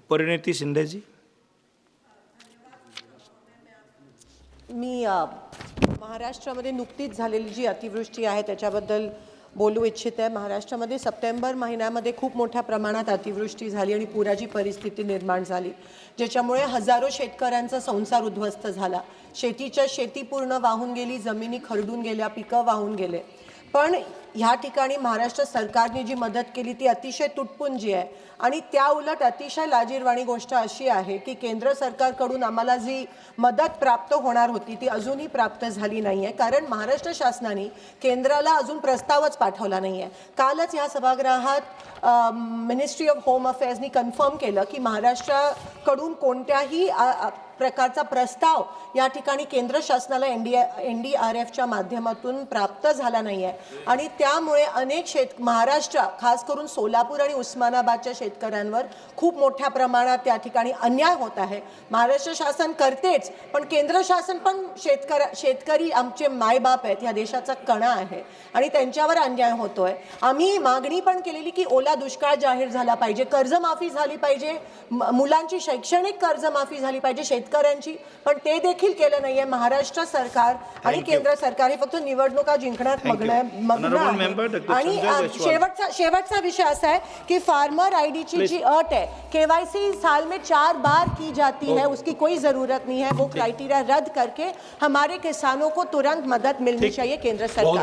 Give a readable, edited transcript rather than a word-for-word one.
परिणिती शिंदेजी. मी महाराष्ट्रामध्ये नुकतीच झालेली जी अतिवृष्टी आहे त्याच्याबद्दल बोलू इच्छित आहे. महाराष्ट्रामध्ये सप्टेंबर महिन्यामध्ये खूप मोठ्या प्रमाणात अतिवृष्टी झाली आणि पुराची परिस्थिती निर्माण झाली, ज्याच्यामुळे हजारो शेतकऱ्यांचा संसार उद्ध्वस्त झाला. शेती पूर्ण वाहून गेली, जमिनी खरडून गेल्या, पिकं वाहून गेले. पण ह्या ठिकाणी महाराष्ट्र सरकारने जी मदत केली ती अतिशय तुटपुंजी आहे. आणि त्या उलट अतिशय लाजिरवाणी गोष्ट अशी आहे की केंद्र सरकारकडून आम्हाला जी मदत प्राप्त होणार होती ती अजूनही प्राप्त झाली नाही आहे, कारण शासनाने केंद्राला अजून प्रस्तावच पाठवला नाही आहे. कालच ह्या सभागृहात मिनिस्ट्री ऑफ होम अफेअर्सनी कन्फर्म केलं की महाराष्ट्राकडून कोणत्याही प्रकारचा प्रस्ताव या ठिकाणी केंद्र शासनाला NDRFच्या माध्यमातून प्राप्त झाला नाही आहे. आणि त्यामुळे अनेक महाराष्ट्र खास करून सोलापूर आणि उस्मानाबादच्या शेतकऱ्यांवर खूप मोठ्या प्रमाणात त्या ठिकाणी अन्याय होत आहे. महाराष्ट्र शासन करतेच, पण केंद्र शासन पण शेतकरी आमचे मायबाप आहेत, या देशाचा कणा आहे आणि त्यांच्यावर अन्याय होतोय. आम्ही मागणी पण केलेली की ओला दुष्काळ जाहीर झाला पाहिजे, कर्जमाफी झाली पाहिजे, मुलांची शैक्षणिक कर्जमाफी झाली पाहिजे शेतकऱ्यांची, पण ते देखील केलं नाहीये. महाराष्ट्र सरकार आणि केंद्र सरकार हे फक्त निवडणुका जिंकण्यात मग्न आहे. आणि शेवटचा विषय असा आहे की फार्मर आईडीची जी अट है KYC साल में 4 बार की जाती है, उसकी कोई जरूरत नहीं है. वो क्राइटेरिया रद्द करके हमारे किसानों को तुरंत मदद मिलनी चाहिए केंद्र सरकार.